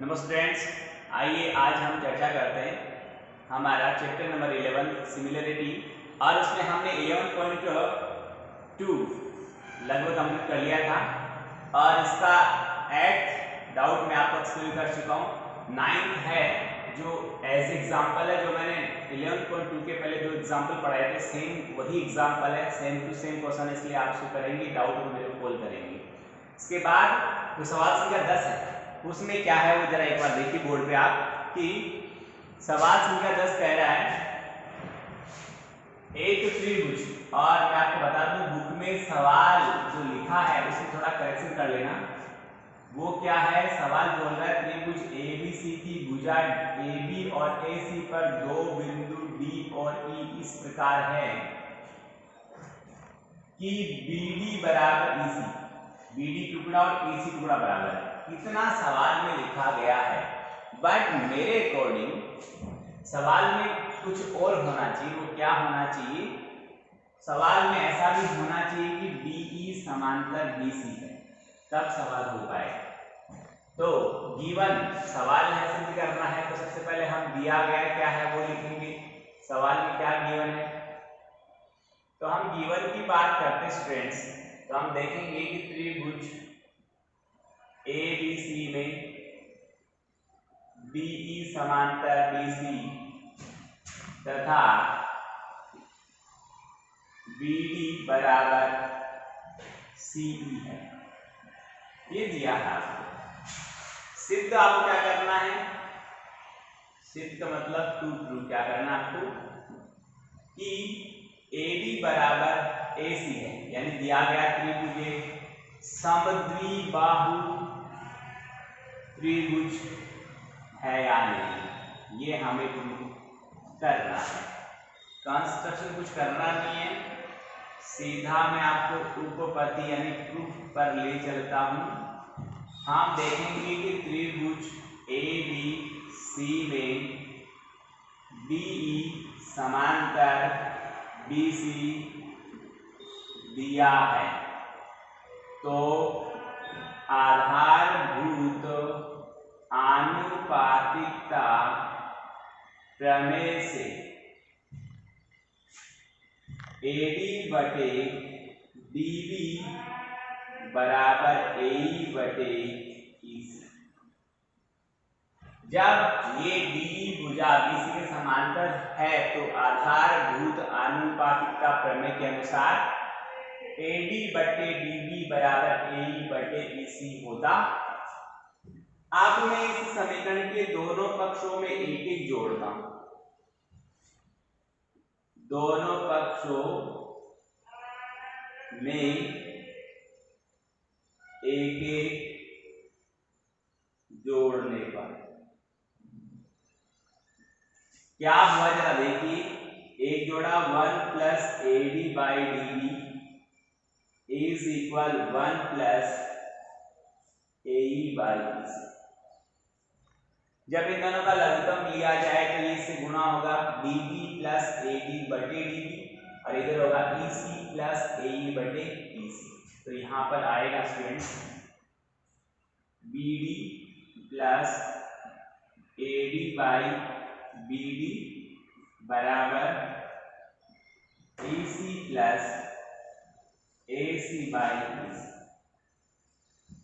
नमस्ते फ्रेंड्स, आइए आज हम चर्चा करते हैं हमारा चैप्टर नंबर 11 सिमिलरिटी और उसमें हमने 11.2 लगभग कंप्लीट कर लिया था और इसका 8th डाउट मैं आपको एक्सप्लेन कर चुका हूँ। 9th है जो एज एग्जाम्पल है, जो मैंने 11.2 के पहले जो एग्जाम्पल पढ़ाए थे सेम वही एग्जाम्पल है, सेम टू सेम क्वेश्चन है, इसलिए आप उसको करेंगे, डाउट को मेरे को कॉल करेंगे। इसके बाद जो सवाल संख्या 10 है उसमें क्या है वो जरा एक बार देखिए बोर्ड पे आप कि सवाल संख्या 10 कह रहा है एक त्रिभुज, और मैं आपको बता दूं बुक में सवाल जो लिखा है उसे थोड़ा करेक्शन कर लेना। वो क्या है, सवाल बोल रहा है त्रिभुज ABC की भुजा AB और AC पर दो बिंदु D और E इस प्रकार है कि BD बराबर EC, BD टुकड़ा और EC टुकड़ा बराबर है। इतना सवाल में लिखा गया है, बट मेरे अकॉर्डिंग सवाल में कुछ और होना चाहिए। वो क्या होना चाहिए, सवाल में ऐसा भी होना चाहिए कि DE समांतर BC है, तब सवाल हो पाए। तो गिवन सवाल है सिद्ध करना है तो सबसे पहले हम दिया गया क्या है वो लिखेंगे। सवाल में क्या गिवन है, तो हम गिवन की बात करते हैं स्टूडेंट्स, तो हम देखेंगे कि त्रिभुज ABC में DE समांतर BC तथा BD बराबर CE है, ये दिया है आपको। सिद्ध आपको क्या करना है, सिद्ध का मतलब टू प्रूव क्या करना आपको कि AB बराबर AC है, यानी दिया गया त्रिभुज समद्विबाहु त्रिभुज है या नहीं, ये हमें प्रूव करना है। कंस्ट्रक्शन कुछ करना नहीं है, सीधा मैं आपको उपपत्ति यानी प्रूफ पर ले चलता हूं। हम देखेंगे कि त्रिभुज ABC में DE समांतर BC दिया है, तो आधारभूत आनुपातिकता प्रमेय से AD बटे DB बराबर AE बटे EC। जब ये DE भुजा BC के समांतर है तो आधारभूत आनुपातिकता प्रमेय के अनुसार AD बटे DB बराबर AE बटे EC होता। अब मैं इस समीकरण के दोनों पक्षों में एक एक जोड़ता हूं, दोनों पक्षों में एक एक जोड़ने पर क्या हुआ जरा देखिए। एक जोड़ा 1 plus AD by DB is equal 1 plus AE by EC। जब इन दोनों का लघुत्तम लिया जाए तो ये इससे गुणा होगा DB प्लस AD बटे DB और इधर होगा EC प्लस AE बटे EC। तो यहां पर आएगा students BD plus AD by BD बराबर EC plus AC by EC।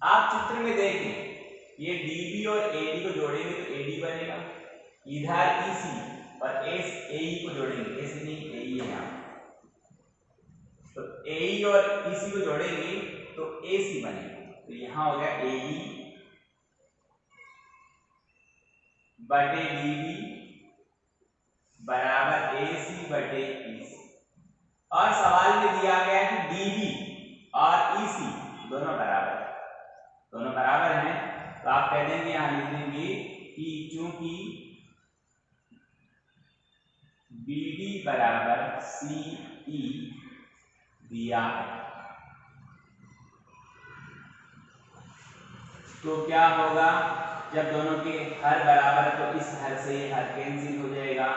आप चित्र में देखें, ये DB और AD को जोड़ेंगे तो AD बनेगा, इधर EC और AE को जोड़ेंगे, ऐसे नहीं AE है यहाँ, तो AE और EC को जोड़ेंगे तो AC बनेगा। तो यहां हो गया AE बटे DB बराबर AC बटे EC। और सवाल में दिया गया कि DB और EC दोनों बराबर हैं, तो आप कह देंगे यहां लिख देंगे कि चूंकि BD बराबर CE दिया है तो क्या होगा, जब दोनों के हर बराबर है तो इस हर से हर कैंसिल हो जाएगा,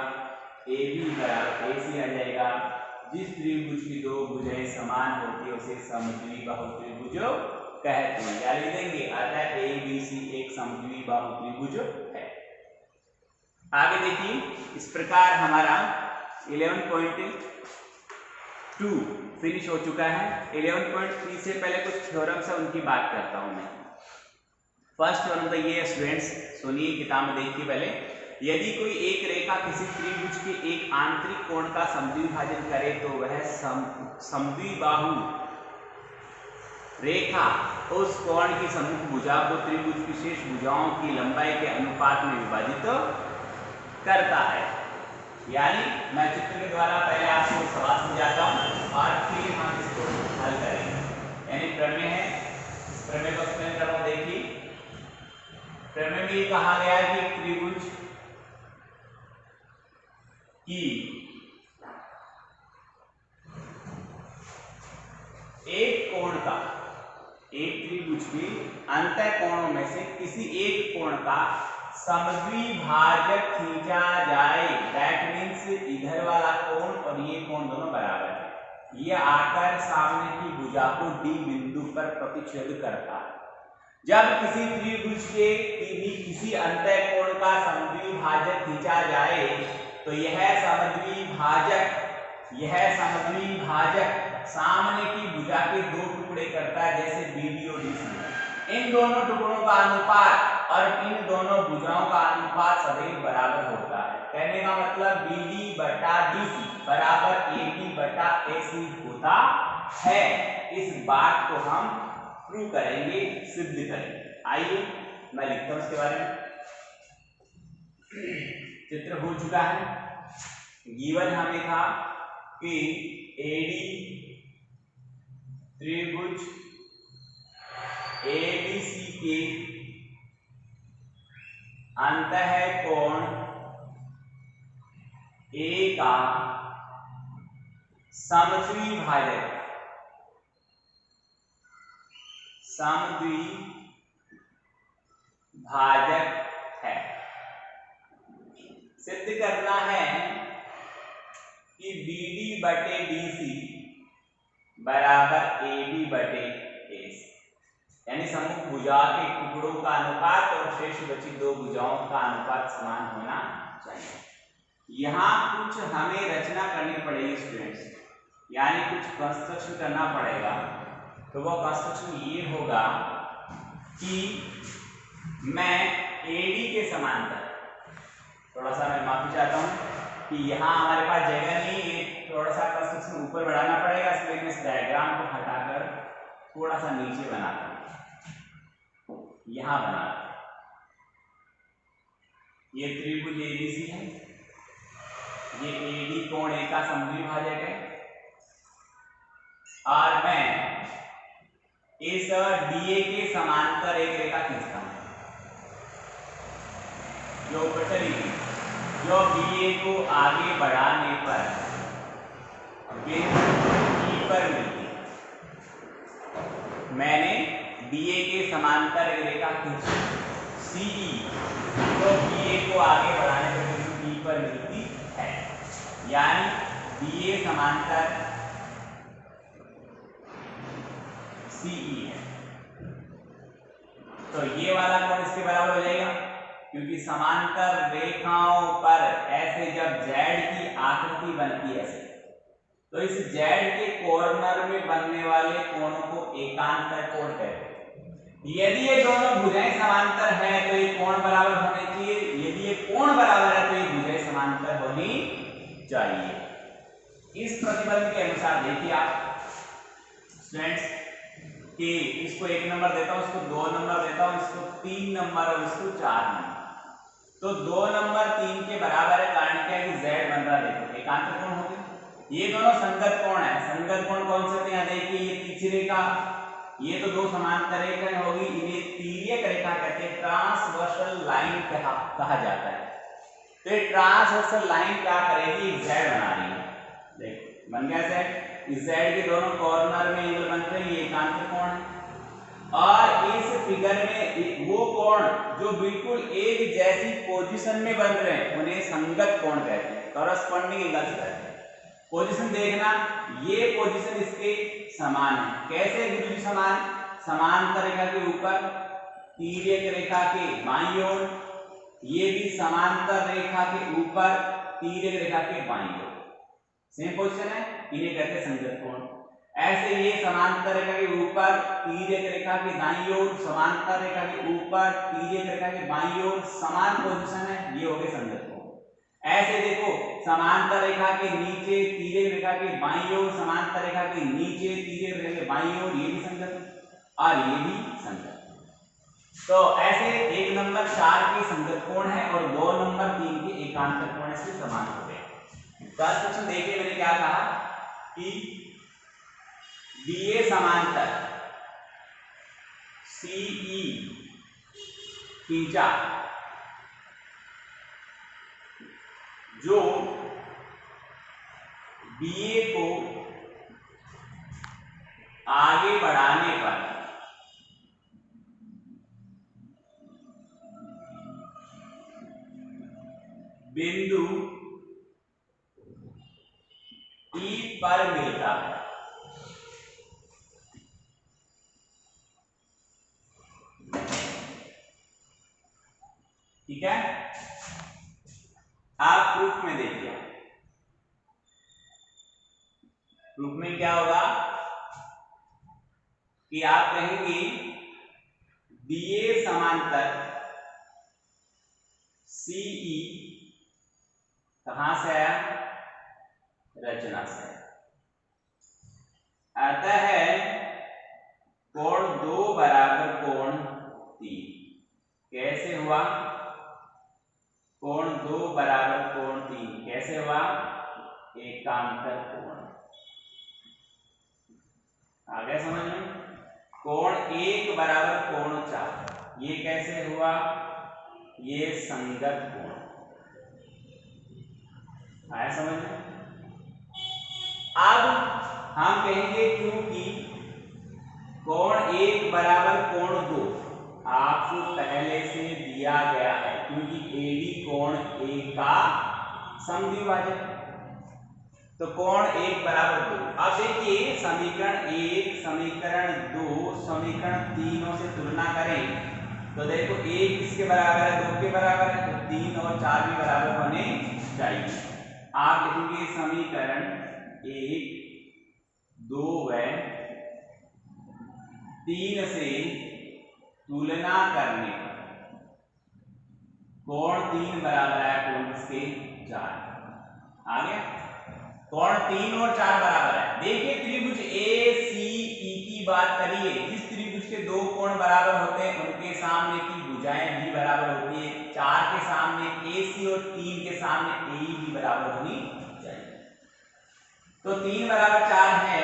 AB बराबर AC आ जाएगा। जिस त्रिभुज की दो भुजाएं समान होती है उसे समद्विबाहु त्रिभुज कहते हैं। क्या लिख देंगे? अतः ABC एक समद्विबाहु त्रिभुज है। आगे देखिए, इस प्रकार हमारा 11.2 फिनिश हो चुका है। 11.3 से पहले कुछ थ्योरम्स है, उनकी बात करता हूं मैं। फर्स्ट थ्योरम तो ये है स्टूडेंट्स, सुनिए, किताब में देखिए पहले। यदि कोई एक रेखा किसी त्रिभुज के एक आंतरिक कोण का समद्विभाजन करे तो वह समद्विबाहु रेखा उस कोण की सम्मुख भुजा को त्रिभुज की शेष भुजाओं की लंबाई के अनुपात में विभाजित करता है। यानी मैं चित्र के द्वारा पहले आपको सवाल समझाता हूं और फिर हम इसको हल करेंगे। यानी प्रमेय है, इस प्रमेय को एक्सप्लेन कर रहा हूं। देखिए, प्रमेय में कहा गया है कि त्रिभुज की एक कोण का, एक त्रिभुज के अंतः कोणों में से किसी एक कोण का समद्विभाजक खींचा जाए। दैट मीन्स इधर वाला कोण और ये कोण दोनों बराबर है। ये आकर सामने की भुजा को D बिंदु पर प्रतिच्छेद करता है। जब किसी त्रिभुज के किसी अंतः कोण का समद्विभाजक खींचा जाए तो यह समद्विभाजक सामने की भुजा के दो टुकड़े करता है, जैसे BD और DC। इन दोनों टुकड़ों का अनुपात और इन दोनों भुजाओं का अनुपात सदैव बराबर होता है। कहने का मतलब BD बटा DC बराबर AB बटा AC होता है। इस बात को हम प्रूव करेंगे, सिद्ध करेंगे। आइए मैं लिखता हूं इसके बारे में। चित्र हो चुका है। गिवन हमें था कि AD त्रिभुज ABC के अंतः कोण A का समद्विभाजक है। सिद्ध करना है कि BD बटे DC बराबर AB बटे AC, यानी सम्मुख भुजा के टुकड़ों का अनुपात और शेष बची दो भुजाओं का अनुपात समान होना चाहिए। यहाँ कुछ हमें रचना करनी पड़ेगी स्टूडेंट्स, यानी कुछ कंस्ट्रक्शन करना पड़ेगा। तो वो कंस्ट्रक्शन ये होगा कि मैं AD के समांतर, थोड़ा सा मैं माफी चाहता हूँ कि यहाँ हमारे पास जगह नहीं है, थोड़ा सा कंस्ट्रक्शन ऊपर बढ़ाना पड़ेगा, इसलिए मैं इस डायग्राम को हटाकर थोड़ा सा नीचे बनाता हूँ। यहाँ बना, ये त्रिभुज ABC है, ये AD कोण A का समद्विभाजक है और मैं इस DA के समांतर एक रेखा खींचता हूं जो ऊपर चली गई, जो BA को आगे बढ़ाने पर बिंदु E पर मिलती है। मैंने BA के समांतर एक रेखा खींची CE, जो BA को आगे बढ़ाने पर बिंदु E पर मिलती है। यानी BA समांतर CE है। तो ये वाला कोण इसके बराबर हो जाएगा, क्योंकि समांतर रेखाओं पर ऐसे जब Z की आकृति बनती है ऐसे, तो इस Z के कॉर्नर में बनने वाले कोणों को एकांतर कोण कहते हैं। यदि ये दोनों भुजाएं समांतर है तो ये कोण बराबर होने चाहिए, यदि ये कोण बराबर है तो ये भुजाएं समांतर होनी चाहिए। इस प्रतिबंध के अनुसार देखिए आप स्टूडेंट्स कि इसको 1 नंबर देता हूं, इसको 2 नंबर देता हूं, इसको 3 नंबर और इसको 4 नंबर। तो 2 नंबर 3 के बराबर है, कारण क्या है कि Z बन रहा है। देखो एकांतर कोण हो गए, ये दोनों संगत कोण है। संगत कोण कौन से थे? यहाँ देखिए, ये तीसरी रेखा, ये तो दो समांतर रेखाएं होगी, इन्हें तिर्यक रेखा कहते हैं, ट्रांसवर्सल लाइन कहा जाता है। तो ये ट्रांसवर्सल लाइन क्या करेगी? Z बना रही है। देखो बन गया Z। इस Z के दोनों कॉर्नर में एंगल बन रहे हैं, ये एकांतर कोण है। और इस फिगर में वो कोण जो बिल्कुल एक जैसी पोजीशन में बन रहे हैं उन्हें संगत कोण कहते हैं, कॉरस्पॉन्डिंग एंगल्स कहते हैं। पोजीशन देखना, ये पोजीशन इसके समान है। कैसे गुरुजी समान? समांतर रेखा के ऊपर, तिर्यक रेखा के बाईं ओर, ये भी समांतर रेखा के ऊपर, तिर्यक रेखा के बाईं ओर, सेम पोजीशन है, इन्हें कहते हैं संगत कोण। ऐसे ये समांतर रेखा के ऊपर, तिर्यक रेखा के दाईं ओर, समांतर रेखा के ऊपर, तिर्यक रेखा के बाईं ओर समान पोजीशन है, ये हो गए संगत कोण। ऐसे देखो समांतर रेखा के नीचे, तिर्यक रेखा के बाईं ओर, समांतर रेखा के नीचे, तिर्यक रेखा के बाईं ओर, ये भी संगत और ये भी संगत। तो ऐसे 1 नंबर 4 के संगत कोण है और 2 नंबर 3 के एकांतर कोण इसके समान हो गए। तो आज क्वेश्चन देखिए मैंने क्या कहा कि BA समांतर CE खींचा जो BA को आगे बढ़ाने पर बिंदु E पर मिलता है। ठीक है, आप प्रूफ में देखिए, प्रूफ में क्या होगा कि आप कहेंगे BA समांतर CE कहां से आया, रचना से। आता है कोण 2 बराबर कोण 3। कैसे हुआ, कोण 2 बराबर कोण 3 कैसे हुआ, एकांतर कोण। आ गया समझ में। कोण 1 बराबर कोण 4 ये कैसे हुआ, ये संगत कोण। आया समझ में। अब हम कहेंगे क्योंकि कोण 1 बराबर कोण 2 आपको पहले से दिया गया है, क्योंकि AD कोण 1 का समद्विभाजक, तो कोण 1 बराबर 2। अब देखिए समीकरण 1, समीकरण 2, समीकरण 3 से तुलना करें तो देखो 1 किसके बराबर है, 2 के बराबर है, तो 3 और 4 भी बराबर होने चाहिए। आप लिखेंगे समीकरण 1, 2 व 3 से तुलना करने पर कोण 3 बराबर है कोण किसके, 4। आ गया, कोण 3 और 4 बराबर है। देखिए त्रिभुज ACE की बात करिए, जिस त्रिभुज के 2 कोण बराबर होते हैं उनके सामने की भुजाएं भी बराबर होती है। 4 के सामने AC और 3 के सामने AE भी बराबर होनी चाहिए। तो 3 बराबर 4 है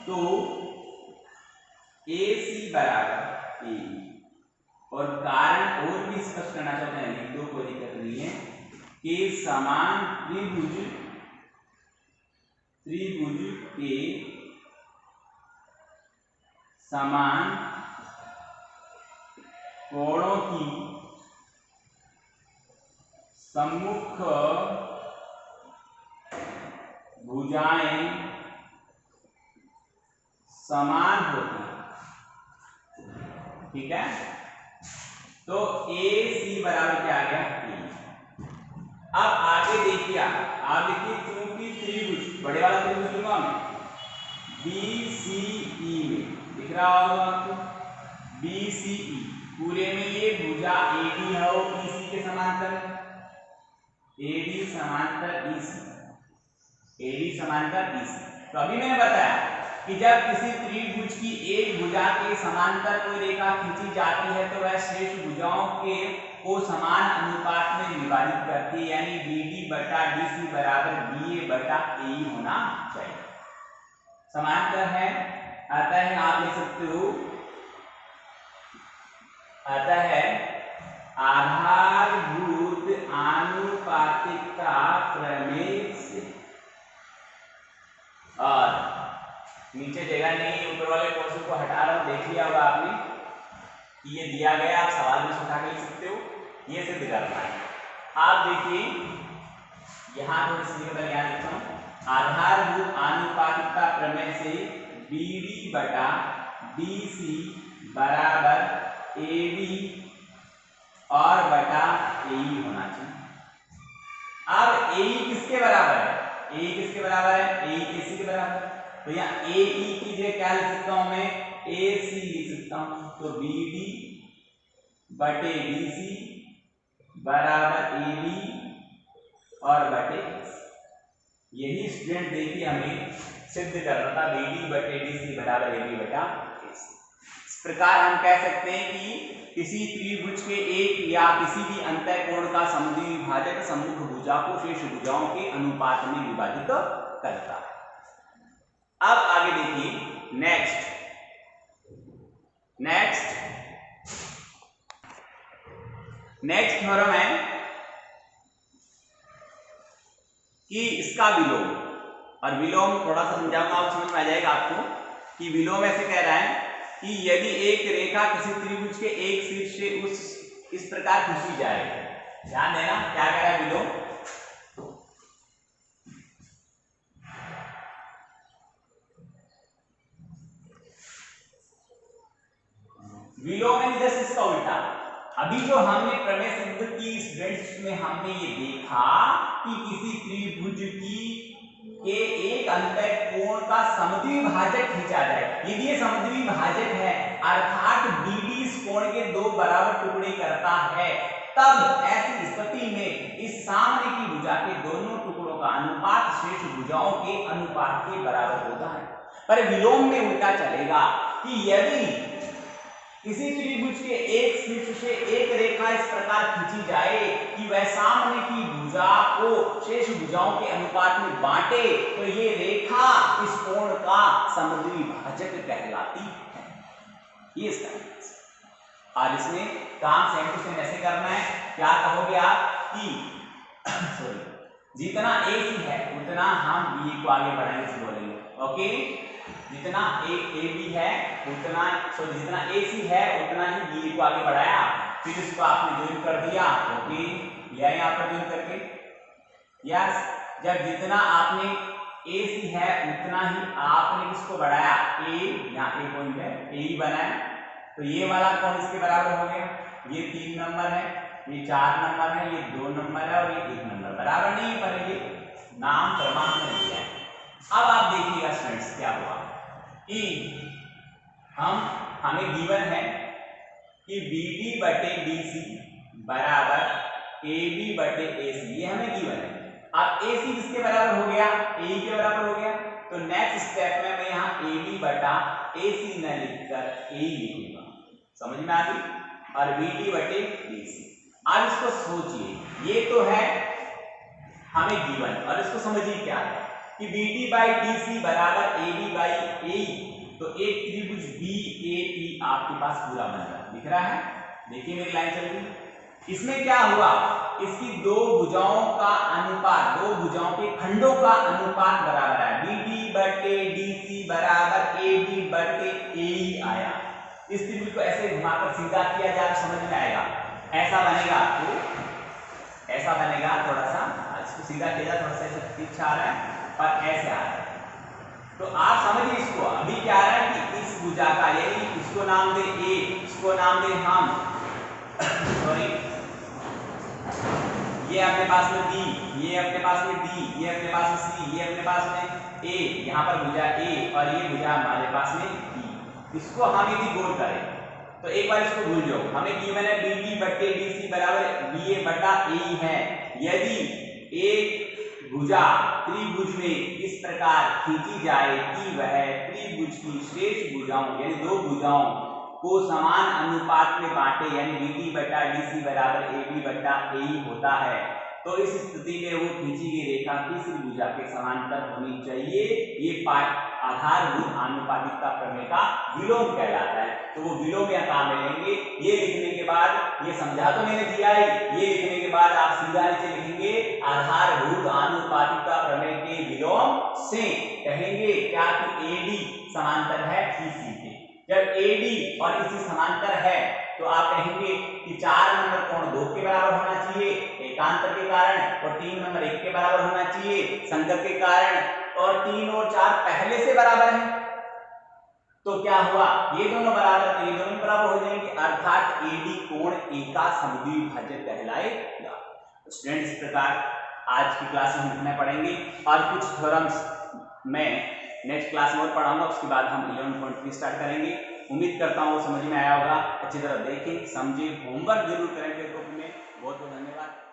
तो AC बराबर AE। और कारण और भी स्पष्ट करना चाहते हैं, लिख दो कोई दिक्कत नहीं है, कि समान त्रिभुज के समान कोणों की सम्मुख भुजाएं समान होती हैं। ठीक है, तो AC बराबर क्या आ गया, E। अब आगे देखिए, आप देखिए क्योंकि त्रिभुज, बड़े वाला त्रिभुज लूंगा मैं, BCE में दिख रहा होगा आपको, BCE पूरे में ये भुजा AD है वो EC के समांतर है, AD समांतर EC, AD समांतर EC। तो अभी मैंने बताया कि जब किसी त्रिभुज की एक भुजा के समांतर कोई रेखा खींची जाती है तो वह शेष भुजाओं के को समान अनुपात में विभाजित करती है, यानी BD बटा DC बराबर BA बटा AE होना चाहिए। समांतर है, आता है आप लिख सकते हो, आता है आधारभूत आनुपातिकता प्रमेय से। और नीचे जगह नहीं है, ऊपर वाले क्वेश्चन को हटा रहा हूं, देख लिया होगा आपने कि ये दिया गया, आप सवाल में उठा के लिख सकते हो, ये सिद्ध करना है। आप देखिए यहां पर इसलिए याद रखता हूं, आधारभूत आनुपातिकता प्रमेय से BD बटा BC बराबर AB और बटा AE होना चाहिए। अब AE किसके बराबर है? AE किसके बराबर है? AE AC के बराबर है। तो यहाँ AE की जगह क्या लिख सकता हूं मैं? AC लिख सकता हूं। तो BD बटे BC बराबर AB और बटे AC। यही स्टूडेंट देखिए हमें सिद्ध करना था, BD बटे DC बराबर AB बटा AC। इस प्रकार हम कह सकते हैं कि किसी त्रिभुज के एक या किसी भी अंतःकोण का समुद्री विभाजक सम्मुख भुजा को शेष भुजाओं के अनुपात में विभाजित करता है। अब आगे देखिए नेक्स्ट थ्योरम है कि इसका विलोम, और विलोम थोड़ा सा समझाऊंगा, आप समझ में आ जाएगा आपको कि विलोम ऐसे कह रहा है कि यदि एक रेखा किसी त्रिभुज के एक शीर्ष से इस प्रकार खींची जाए, ध्यान देना क्या कह रहा है विलोम। विलोम है जैसे इसका उल्टा। अभी जो हमने प्रमेय सिद्ध की स्टूडेंट्स में हमने ये देखा कि किसी त्रिभुज के एक अंतःकोण का समुद्री विभाजक खींचा जाए। यदि ये समुद्री विभाजक है अर्थात BD इस कोण के दो बराबर टुकड़े करता है, तब ऐसी स्थिति में इस सामने की भुजा के दोनों टुकड़ों का अनुपात शेष भुजाओं के अनुपात के बराबर होता है। पर विलोम में उल्टा चलेगा कि यदि किसी त्रिभुज के एक शीर्ष से एक रेखा इस प्रकार खींची जाए कि वह सामने की भुजा को शेष भुजाओं के अनुपात में बांटे, तो ये रेखा इस कोण का समुद्री विभाजक कहलाती है। ये इसका और इसमें काम सेम टू सेम ऐसे करना है। क्या कहोगे आप कि सॉरी जितना AC है उतना हम BA को आगे बढ़ाने से बोलेंगे। ओके, जितना AB है उतना जितना AC है उतना ही BA को आगे बढ़ाया, फिर इसको आपने ज्वाइन कर दिया। ओके, या यहाँ पर ज्वाइन करके यस, जब जितना आपने AC है उतना ही आपने किसको बढ़ाया A, यहाँ A पॉइंट है AE बनाया, तो ये वाला कौन इसके बराबर हो गया? ये 3 नंबर है, ये 4 नंबर है, ये 2 नंबर है और ये 1 नंबर। बराबर नहीं है पर ये नाम क्रमांक नहीं दिया है। अब आप देखिएगा स्टूडेंट्स क्या हुआ कि हमें गिवन है कि BD बटे BC बराबर AB बटे AC, ये हमें गिवन है। अब AC किसके बराबर हो गया? AE के बराबर हो गया। तो नेक्स्ट स्टेप में मैं यहाँ AB बटा AC न लिखकर AE लिखूंगा, समझ में आ गई? और BD बटे BC। अब इसको सोचिए, ये तो है हमें गिवन, और इसको समझिए क्या है कि BD बाई DC बराबर AB बाई AE। तो एक त्रिभुज BAE आपके पास पूरा बन रहा है, दिख रहा है? देखिए मेरी लाइन चल रही। इसमें क्या हुआ, इसकी दो भुजाओं का अनुपात, दो भुजाओं के खंडों का अनुपात बराबर है। BD बटे DC बराबर AB बटे AE आया। इस त्रिभुज को ऐसे घुमाकर सीधा किया जाए तो समझ में आएगा। ऐसा बनेगा आपको, ऐसा बनेगा, थोड़ा सा इसको सीधा किया जाए, थोड़ा सा ऐसे पीछे आ रहा है और ऐसे आ रहा है। तो आप समझिए इसको, अभी क्या आ रहा है कि इस भुजा का, यानी इसको नाम दे A, इसको नाम दे हम सॉरी ये अपने पास में B, ये अपने पास में D, ये अपने पास में C, ये अपने पास में A, यहाँ पर भुजा A और ये भुजा हमारे पास में B। इसको हम यदि गोल करें तो एक बार इसको भूल जाओ, हमें गिवन है BD बटे DC बराबर BA बटा AE है। यदि एक भुजा त्रिभुज में इस प्रकार खींची जाए कि वह त्रिभुज की शेष भुजाओं यानी दो भुजाओं को समान अनुपात में बांटे, यानी BD बटा DC बराबर AB बटा AE होता है, तो इस स्थिति में वो खींची गई रेखा तीसरी भुजा के समांतर होनी चाहिए। ये आधारभूत आनुपातिकता प्रमेय का विलोम कहलाता है। तो वो विलोम या काम लेंगे। ये लिखने के बाद, ये समझा तो मैंने दिया है, ये लिखने के बाद आप सीधा नीचे लिखेंगे आधारभूत आनुपातिकता प्रमेय के विलोम से कहेंगे क्या कि AD समांतर है EC के। जब AD और EC समांतर है तो आप कहेंगे कि 4 नंबर कोण 2 के बराबर होना चाहिए एकांतर के कारण, और 3 नंबर 1 के बराबर होना चाहिए संगत के कारण, और 3 और 4 पहले से बराबर है। तो क्या हुआ, ये दोनों बराबर हो जाएंगे, अर्थात एडी कोण ए का समद्विभाजक कहलाएगा। तो स्टूडेंट इस प्रकार आज की क्लास में हम इतना पढ़ेंगे और कुछ थ्योरम्स मैं नेक्स्ट क्लास में और पढ़ाऊंगा, उसके बाद हम 11.3 स्टार्ट करेंगे। उम्मीद करता हूँ वो समझ में आया होगा। अच्छी तरह देखें, समझें, होमवर्क जरूर करें पेपर में। बहुत बहुत धन्यवाद।